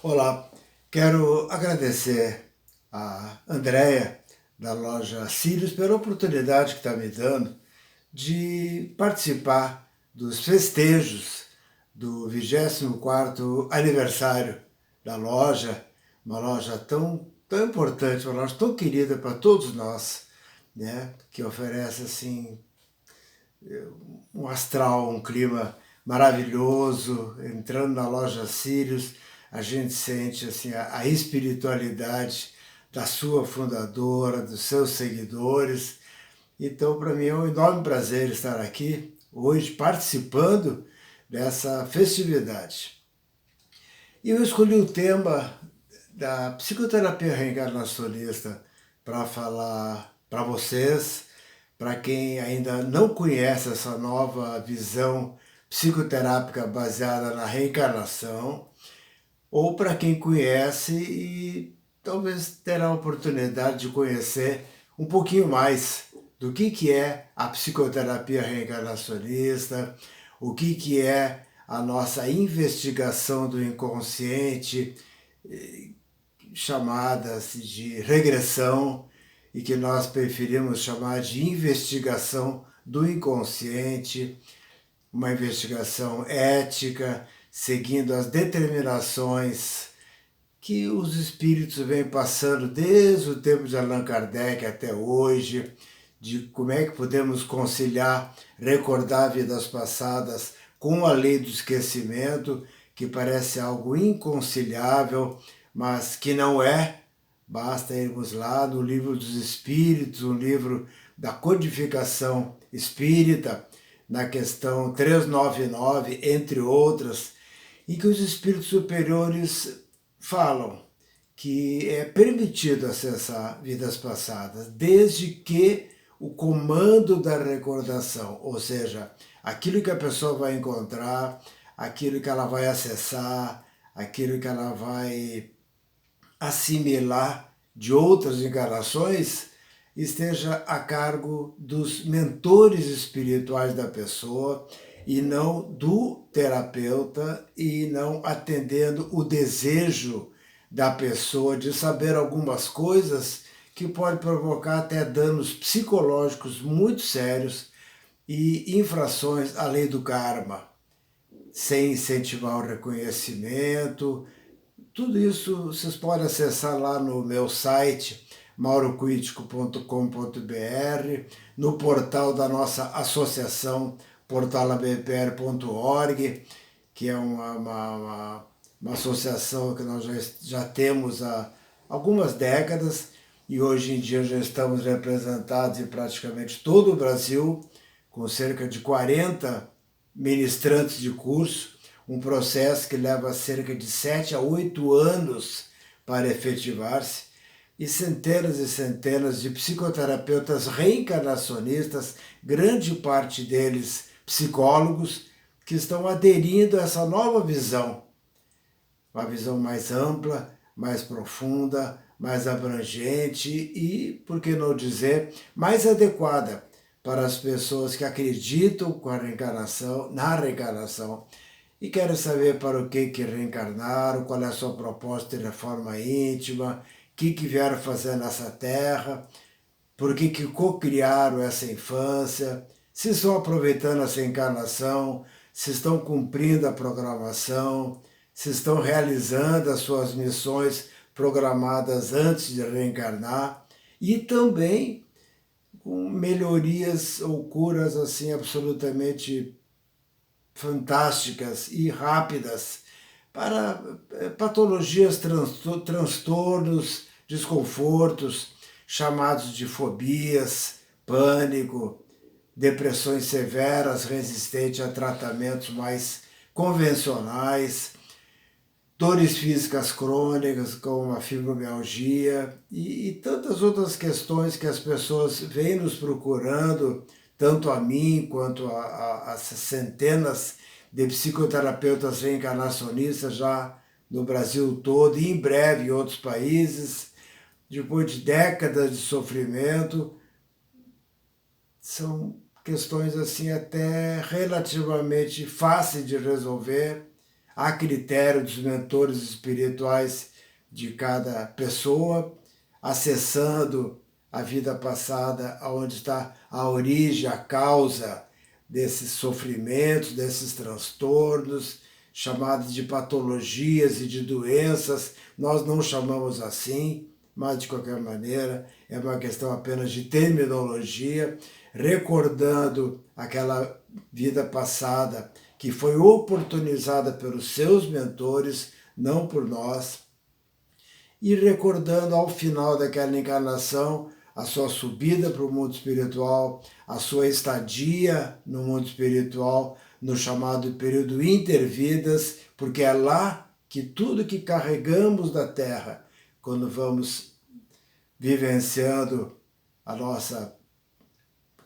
Olá, quero agradecer a Andrea da loja Sirius pela oportunidade que está me dando de participar dos festejos do 24º aniversário da loja, uma loja tão importante, uma loja tão querida para todos nós, né, que oferece assim um astral, um clima maravilhoso. Entrando na loja Sirius, a gente sente assim a espiritualidade da sua fundadora, dos seus seguidores. Então, para mim é um enorme prazer estar aqui hoje participando dessa festividade. E eu escolhi o tema da psicoterapia reencarnacionista para falar para vocês, para quem ainda não conhece essa nova visão psicoterápica baseada na reencarnação, ou para quem conhece e talvez terá a oportunidade de conhecer um pouquinho mais do que é a psicoterapia reencarnacionista, o que é a nossa investigação do inconsciente, chamadas de regressão, e que nós preferimos chamar de investigação do inconsciente, uma investigação ética, seguindo as determinações que os espíritos vêm passando desde o tempo de Allan Kardec até hoje, de como é que podemos conciliar, recordar vidas passadas com a lei do esquecimento, que parece algo inconciliável, mas que não é. Basta irmos lá no Livro dos Espíritos, um livro da codificação espírita, na questão 399, entre outras, em que os espíritos superiores falam que é permitido acessar vidas passadas, desde que o comando da recordação, ou seja, aquilo que a pessoa vai encontrar, aquilo que ela vai acessar, aquilo que ela vai assimilar de outras encarnações, esteja a cargo dos mentores espirituais da pessoa e não do terapeuta, e não atendendo o desejo da pessoa de saber algumas coisas que pode provocar até danos psicológicos muito sérios e infrações à lei do karma, sem incentivar o reconhecimento. Tudo isso vocês podem acessar lá no meu site, mauroquitico.com.br, no portal da nossa associação, portalabpr.org, que é uma associação que nós já temos há algumas décadas, e hoje em dia já estamos representados em praticamente todo o Brasil, com cerca de 40 ministrantes de curso, um processo que leva cerca de 7 a 8 anos para efetivar-se, e centenas de psicoterapeutas reencarnacionistas, grande parte deles psicólogos, que estão aderindo a essa nova visão, uma visão mais ampla, mais profunda, mais abrangente e, por que não dizer, mais adequada para as pessoas que acreditam com a reencarnação, na reencarnação, e querem saber para o que reencarnaram, qual é a sua proposta de reforma íntima, o que vieram fazer nessa terra, por que co-criaram essa infância, se estão aproveitando essa encarnação, se estão cumprindo a programação, se estão realizando as suas missões programadas antes de reencarnar, e também com melhorias ou curas assim absolutamente fantásticas e rápidas para patologias, transtornos, desconfortos, chamados de fobias, pânico, depressões severas resistentes a tratamentos mais convencionais, dores físicas crônicas como a fibromialgia e tantas outras questões que as pessoas vêm nos procurando, tanto a mim quanto a centenas de psicoterapeutas reencarnacionistas já no Brasil todo e em breve em outros países, depois de décadas de sofrimento. São questões assim até relativamente fáceis de resolver, a critério dos mentores espirituais de cada pessoa, acessando a vida passada, onde está a origem, a causa desses sofrimentos, desses transtornos, chamados de patologias e de doenças. Nós não chamamos assim, mas de qualquer maneira é uma questão apenas de terminologia, recordando aquela vida passada que foi oportunizada pelos seus mentores, não por nós, e recordando ao final daquela encarnação a sua subida para o mundo espiritual, a sua estadia no mundo espiritual, no chamado período intervidas, porque é lá que tudo que carregamos da Terra, quando vamos vivenciando a nossa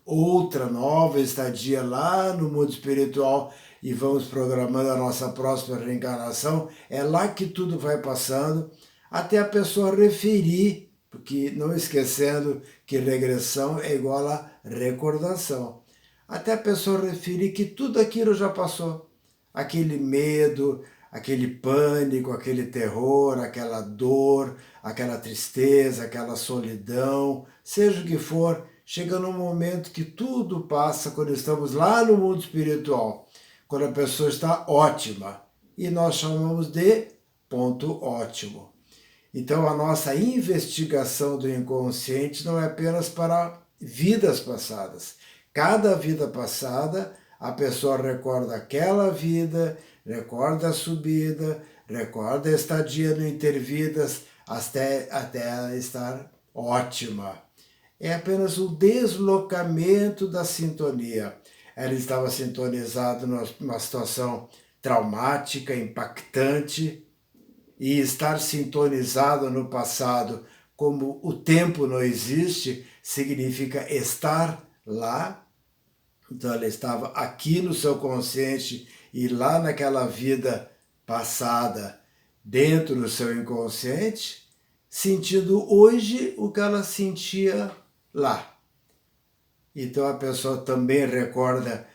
outra nova estadia lá no mundo espiritual e vamos programando a nossa próxima reencarnação, é lá que tudo vai passando, até a pessoa referir, porque não esquecendo que regressão é igual a recordação. Até a pessoa referir que tudo aquilo já passou. Aquele medo, aquele pânico, aquele terror, aquela dor, aquela tristeza, aquela solidão, seja o que for, chega num momento que tudo passa quando estamos lá no mundo espiritual, quando a pessoa está ótima, e nós chamamos de ponto ótimo. Então, a nossa investigação do inconsciente não é apenas para vidas passadas. Cada vida passada, a pessoa recorda aquela vida, recorda a subida, recorda a estadia no intervidas, até ela estar ótima. É apenas o deslocamento da sintonia. Ela estava sintonizada numa situação traumática, impactante, e estar sintonizado no passado, como o tempo não existe, significa estar lá. Então ela estava aqui no seu consciente e lá naquela vida passada, dentro do seu inconsciente, sentindo hoje o que ela sentia lá. Então a pessoa também recorda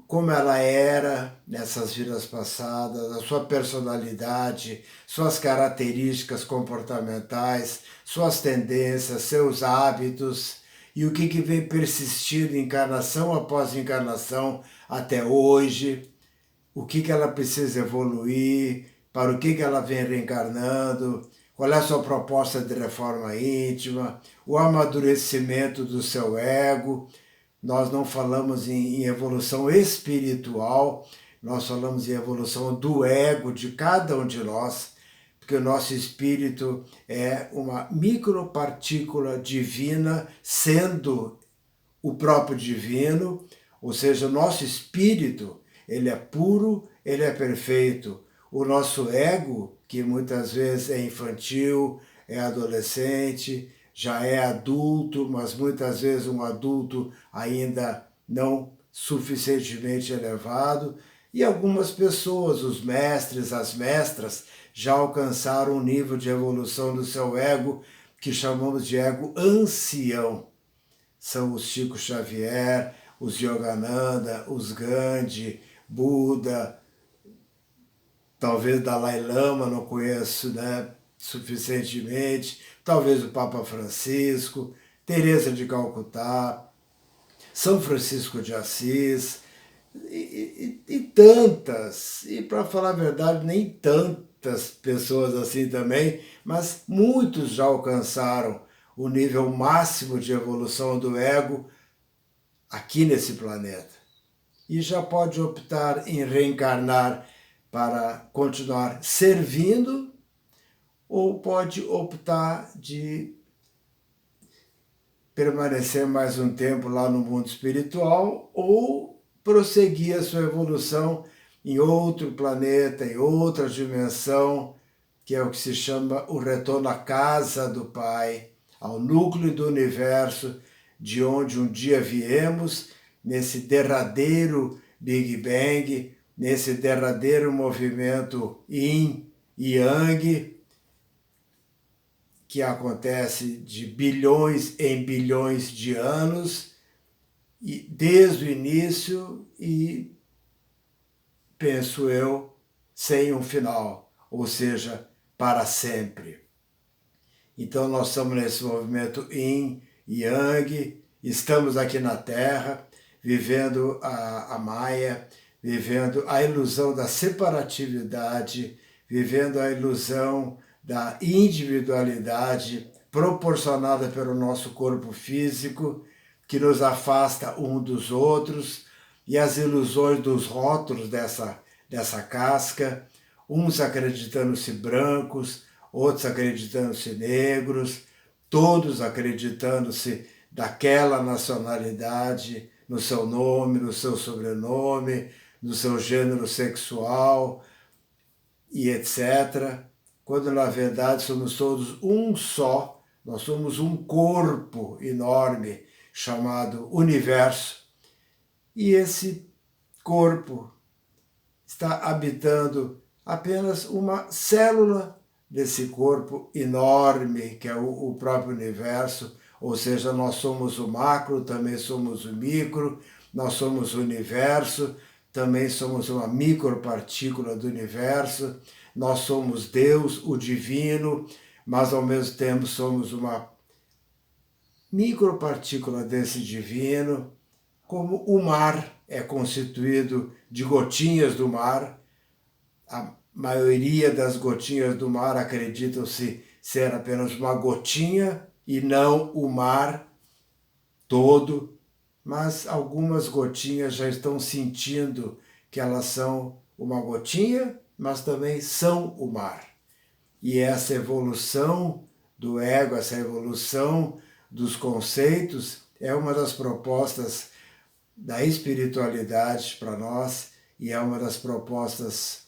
como ela era nessas vidas passadas, a sua personalidade, suas características comportamentais, suas tendências, seus hábitos e o que vem persistindo encarnação após encarnação até hoje, o que ela precisa evoluir, para o que ela vem reencarnando, qual é a sua proposta de reforma íntima, o amadurecimento do seu ego. Nós não falamos em evolução espiritual, nós falamos em evolução do ego de cada um de nós, porque o nosso espírito é uma micropartícula divina, sendo o próprio divino, ou seja, o nosso espírito, ele é puro, ele é perfeito. O nosso ego, que muitas vezes é infantil, é adolescente, já é adulto, mas muitas vezes um adulto ainda não suficientemente elevado, e algumas pessoas, os mestres, as mestras, já alcançaram um nível de evolução do seu ego que chamamos de ego ancião. São os Chico Xavier, os Yogananda, os Gandhi, Buda, talvez Dalai Lama, não conheço, né, suficientemente, talvez o Papa Francisco, Teresa de Calcutá, São Francisco de Assis, e tantas, e para falar a verdade, nem tantas pessoas assim também, mas muitos já alcançaram o nível máximo de evolução do ego aqui nesse planeta. E já pode optar em reencarnar para continuar servindo, ou pode optar de permanecer mais um tempo lá no mundo espiritual ou prosseguir a sua evolução em outro planeta, em outra dimensão, que é o que se chama o retorno à casa do Pai, ao núcleo do universo, de onde um dia viemos, nesse derradeiro Big Bang, nesse derradeiro movimento Yin e Yang, que acontece de bilhões em bilhões de anos, e desde o início, e penso eu sem um final, ou seja, para sempre. Então nós estamos nesse movimento Yin e Yang, estamos aqui na Terra, vivendo a Maia, vivendo a ilusão da separatividade, vivendo a ilusão da individualidade proporcionada pelo nosso corpo físico, que nos afasta um dos outros, e as ilusões dos rótulos dessa casca, uns acreditando-se brancos, outros acreditando-se negros, todos acreditando-se daquela nacionalidade, no seu nome, no seu sobrenome, no seu gênero sexual e etc. Quando na verdade somos todos um só, nós somos um corpo enorme chamado universo. E esse corpo está habitando apenas uma célula desse corpo enorme que é o próprio universo, ou seja, nós somos o macro, também somos o micro, nós somos o universo, também somos uma micropartícula do universo, nós somos Deus, o divino, mas ao mesmo tempo somos uma micropartícula desse divino, como o mar é constituído de gotinhas do mar. A maioria das gotinhas do mar acreditam-se ser apenas uma gotinha e não o mar todo, mas algumas gotinhas já estão sentindo que elas são uma gotinha, mas também são o mar. E essa evolução do ego, essa evolução dos conceitos é uma das propostas da espiritualidade para nós e é uma das propostas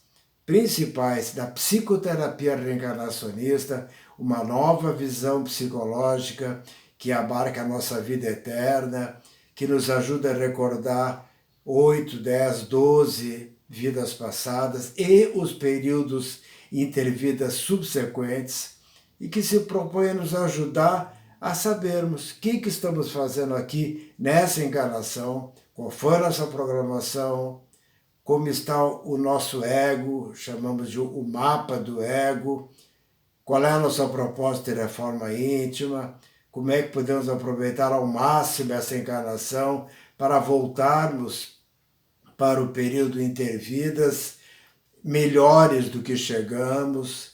principais da psicoterapia reencarnacionista, uma nova visão psicológica que abarca a nossa vida eterna, que nos ajuda a recordar 8, 10, 12 vidas passadas e os períodos intervidas subsequentes, e que se propõe a nos ajudar a sabermos o que estamos fazendo aqui nessa encarnação, qual foi a nossa programação, como está o nosso ego, chamamos de o mapa do ego, qual é a nossa proposta de reforma íntima, como é que podemos aproveitar ao máximo essa encarnação para voltarmos para o período intervidas melhores do que chegamos,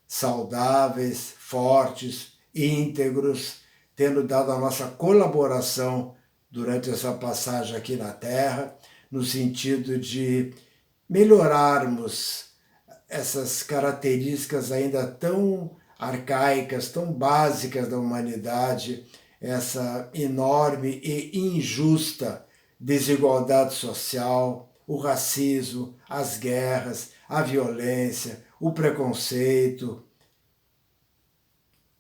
saudáveis, fortes, íntegros, tendo dado a nossa colaboração durante essa passagem aqui na Terra, no sentido de melhorarmos essas características ainda tão arcaicas, tão básicas da humanidade, essa enorme e injusta desigualdade social, o racismo, as guerras, a violência, o preconceito.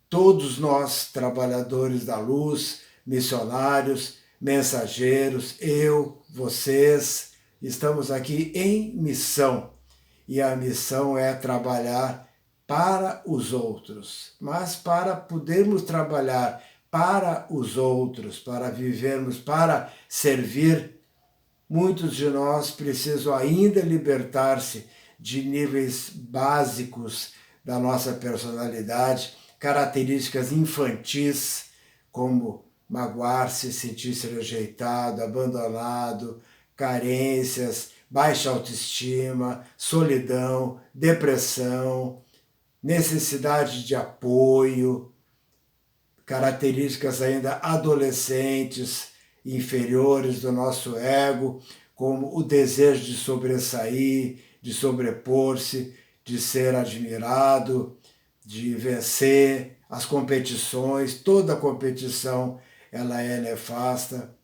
Todos nós, trabalhadores da luz, missionários, mensageiros, eu, vocês, estamos aqui em missão. E a missão é trabalhar para os outros. Mas para podermos trabalhar para os outros, para vivermos, para servir, muitos de nós precisam ainda libertar-se de níveis básicos da nossa personalidade, características infantis, como magoar-se, sentir-se rejeitado, abandonado, carências, baixa autoestima, solidão, depressão, necessidade de apoio, características ainda adolescentes, inferiores do nosso ego, como o desejo de sobressair, de sobrepor-se, de ser admirado, de vencer as competições. Toda competição ela é nefasta.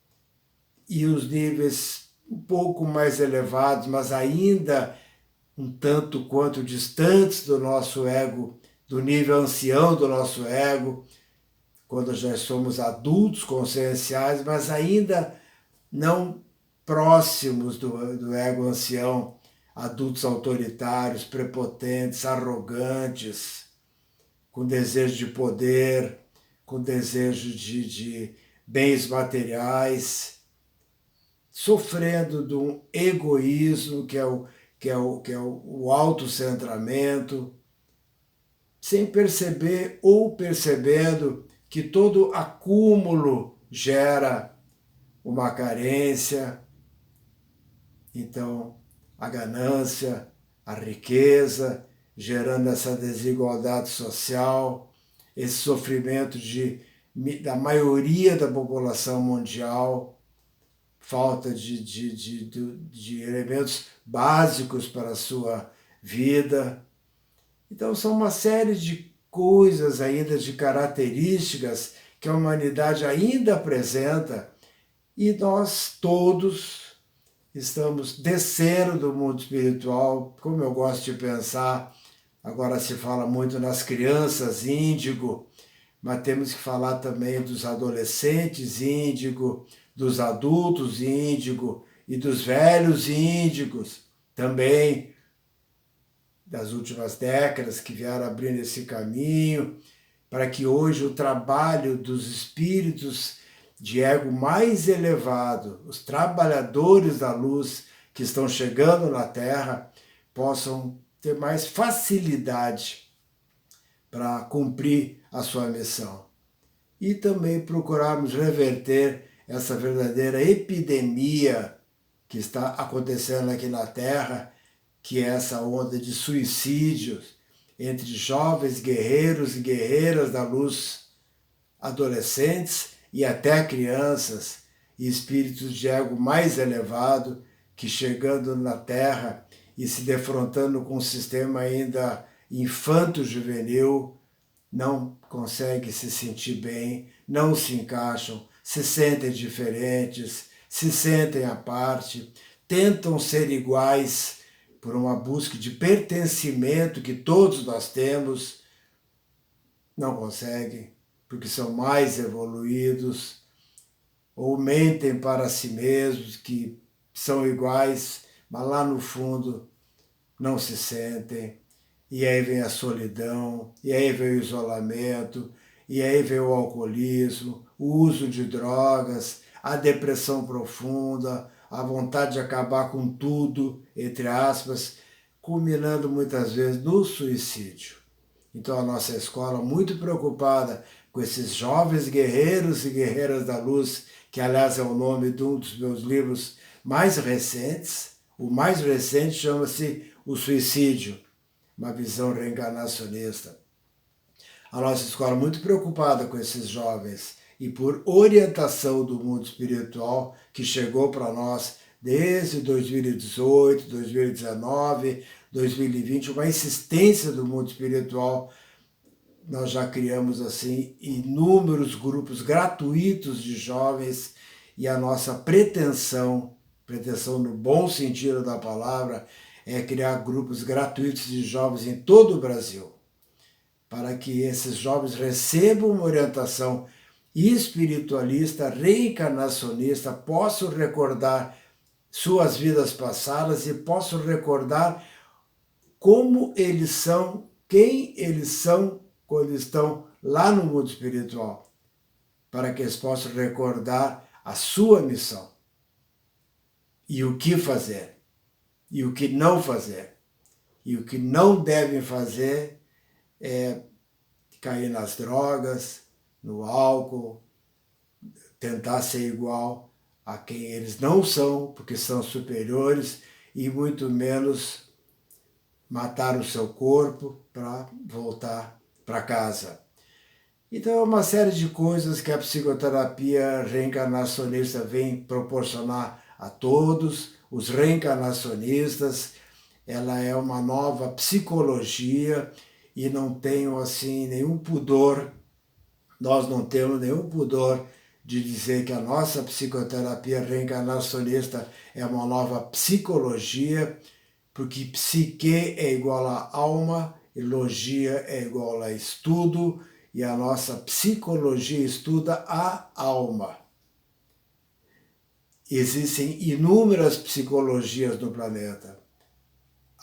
E os níveis um pouco mais elevados, mas ainda um tanto quanto distantes do nosso ego, do nível ancião do nosso ego, quando já somos adultos conscienciais, mas ainda não próximos do ego ancião, adultos autoritários, prepotentes, arrogantes, com desejo de poder, com desejo de bens materiais, sofrendo de um egoísmo que é o autocentramento, sem perceber ou percebendo que todo acúmulo gera uma carência. Então, a ganância, a riqueza, gerando essa desigualdade social, esse sofrimento da maioria da população mundial, falta de elementos básicos para a sua vida. Então, são uma série de coisas ainda, de características que a humanidade ainda apresenta e nós todos estamos descendo do mundo espiritual, como eu gosto de pensar. Agora se fala muito nas crianças índigo, mas temos que falar também dos adolescentes índigo, dos adultos índigo e dos velhos índigos também, das últimas décadas que vieram abrindo esse caminho, para que hoje o trabalho dos espíritos de ego mais elevado, os trabalhadores da luz que estão chegando na Terra, possam ter mais facilidade para cumprir a sua missão. E também procurarmos reverter essa verdadeira epidemia que está acontecendo aqui na Terra, que é essa onda de suicídios entre jovens guerreiros e guerreiras da luz, adolescentes e até crianças e espíritos de ego mais elevado que chegando na Terra e se defrontando com um sistema ainda infanto-juvenil, não conseguem se sentir bem, não se encaixam, se sentem diferentes, se sentem à parte, tentam ser iguais por uma busca de pertencimento que todos nós temos, não conseguem, porque são mais evoluídos, ou mentem para si mesmos que são iguais, mas lá no fundo não se sentem. E aí vem a solidão, e aí vem o isolamento, e aí vem o alcoolismo, o uso de drogas, a depressão profunda, a vontade de acabar com tudo, entre aspas, culminando muitas vezes no suicídio. Então a nossa escola, muito preocupada com esses jovens guerreiros e guerreiras da luz, que aliás é o nome de um dos meus livros mais recentes, o mais recente chama-se O Suicídio, uma visão reencarnacionista. A nossa escola muito preocupada com esses jovens e por orientação do mundo espiritual que chegou para nós desde 2018, 2019, 2020, uma insistência do mundo espiritual. Nós já criamos assim inúmeros grupos gratuitos de jovens e a nossa pretensão no bom sentido da palavra, é criar grupos gratuitos de jovens em todo o Brasil, para que esses jovens recebam uma orientação espiritualista, reencarnacionista, possam recordar suas vidas passadas e possam recordar como eles são, quem eles são quando estão lá no mundo espiritual, para que eles possam recordar a sua missão e o que fazer e o que não fazer. E o que não devem fazer é cair nas drogas, no álcool, tentar ser igual a quem eles não são, porque são superiores, e muito menos matar o seu corpo para voltar para casa. Então é uma série de coisas que a psicoterapia reencarnacionista vem proporcionar a todos os reencarnacionistas. Ela é uma nova psicologia e não tenho assim nenhum pudor, nós não temos nenhum pudor de dizer que a nossa psicoterapia reencarnacionista é uma nova psicologia, porque psique é igual a alma, e logia é igual a estudo, e a nossa psicologia estuda a alma. Existem inúmeras psicologias no planeta.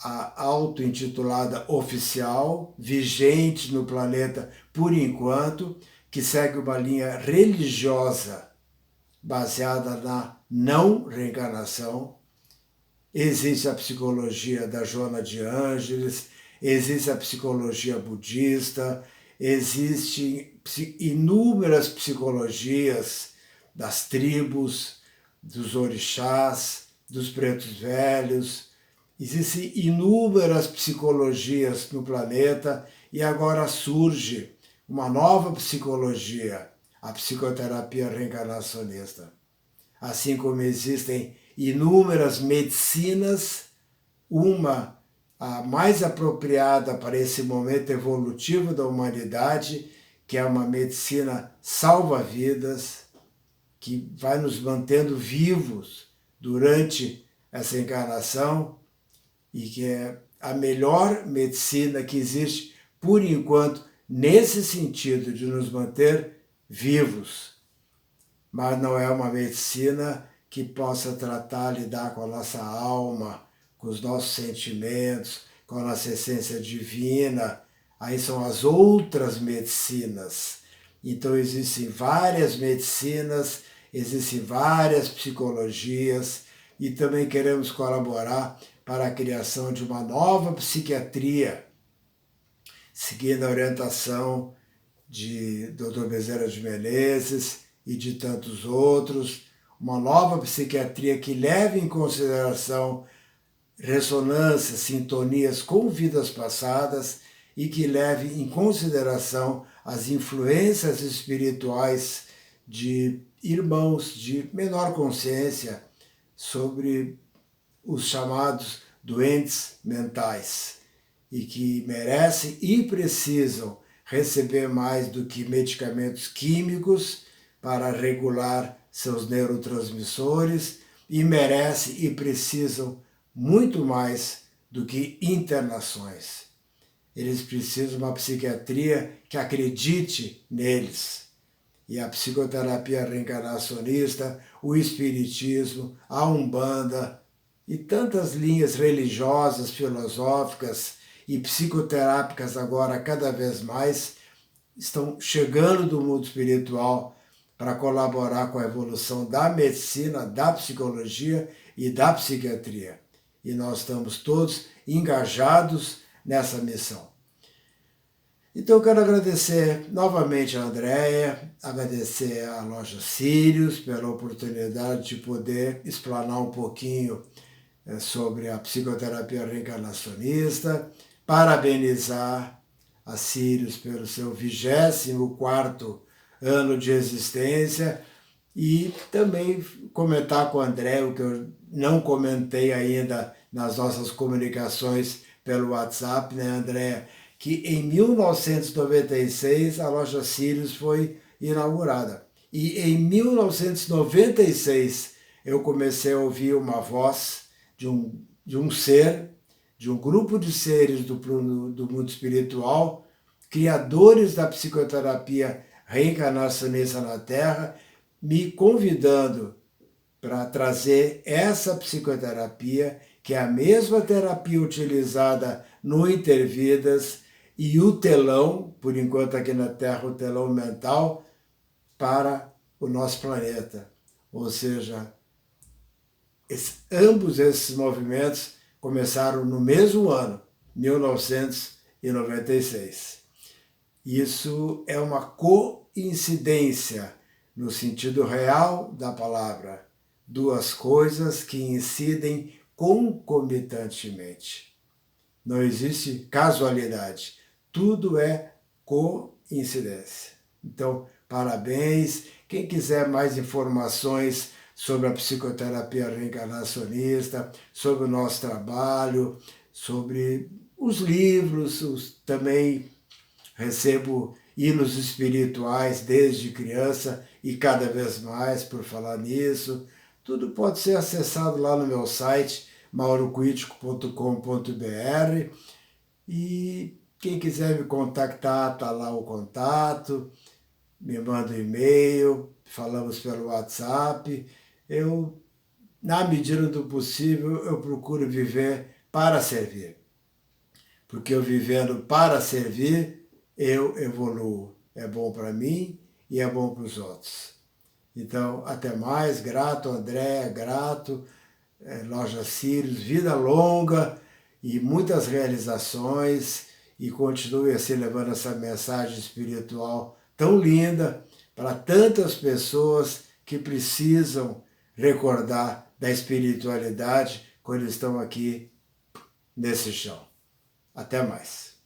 A auto-intitulada oficial, vigente no planeta por enquanto, que segue uma linha religiosa baseada na não reencarnação, existe a psicologia da Joana de Ângeles, existe a psicologia budista, existem inúmeras psicologias das tribos, dos orixás, dos pretos velhos. Existem inúmeras psicologias no planeta e agora surge uma nova psicologia, a psicoterapia reencarnacionista. Assim como existem inúmeras medicinas, uma a mais apropriada para esse momento evolutivo da humanidade, que é uma medicina salva-vidas, que vai nos mantendo vivos durante essa encarnação e que é a melhor medicina que existe, por enquanto, nesse sentido de nos manter vivos. Mas não é uma medicina que possa tratar, lidar com a nossa alma, com os nossos sentimentos, com a nossa essência divina. Aí são as outras medicinas. Então existem várias medicinas, existem várias psicologias e também queremos colaborar para a criação de uma nova psiquiatria, seguindo a orientação de Dr. Bezerra de Menezes e de tantos outros, uma nova psiquiatria que leve em consideração ressonâncias, sintonias com vidas passadas e que leve em consideração as influências espirituais de irmãos de menor consciência sobre os chamados doentes mentais e que merecem e precisam receber mais do que medicamentos químicos para regular seus neurotransmissores e merecem e precisam muito mais do que internações. Eles precisam de uma psiquiatria que acredite neles. E a psicoterapia reencarnacionista, o espiritismo, a Umbanda e tantas linhas religiosas, filosóficas e psicoterápicas agora cada vez mais estão chegando do mundo espiritual para colaborar com a evolução da medicina, da psicologia e da psiquiatria. E nós estamos todos engajados nessa missão. Então eu quero agradecer novamente a Andréia, agradecer à Loja Sirius pela oportunidade de poder explanar um pouquinho sobre a psicoterapia reencarnacionista, parabenizar a Sirius pelo seu 24º ano de existência e também comentar com o André o que eu não comentei ainda nas nossas comunicações pelo WhatsApp, né, André? Que em 1996 a Loja Sirius foi inaugurada. E em 1996 eu comecei a ouvir uma voz de um ser, de um grupo de seres do mundo espiritual, criadores da psicoterapia reencarnacionista na Terra, me convidando para trazer essa psicoterapia, que é a mesma terapia utilizada no Intervidas, e o telão, por enquanto aqui na Terra, o telão mental, para o nosso planeta. Ou seja, ambos esses movimentos começaram no mesmo ano, 1996. Isso é uma coincidência, no sentido real da palavra. Duas coisas que incidem concomitantemente. Não existe casualidade. Tudo é coincidência. Então, parabéns. Quem quiser mais informações sobre a psicoterapia reencarnacionista, sobre o nosso trabalho, sobre os livros, também recebo hinos espirituais desde criança e cada vez mais por falar nisso. Tudo pode ser acessado lá no meu site, mauroquitico.com.br, e quem quiser me contactar, está lá o contato, me manda um e-mail, falamos pelo WhatsApp. Eu, na medida do possível, eu procuro viver para servir. Porque eu vivendo para servir, eu evoluo. É bom para mim e é bom para os outros. Então, até mais. Grato, André, grato. Loja Sirius, vida longa e muitas realizações, e continue assim levando essa mensagem espiritual tão linda para tantas pessoas que precisam recordar da espiritualidade quando estão aqui nesse chão. Até mais.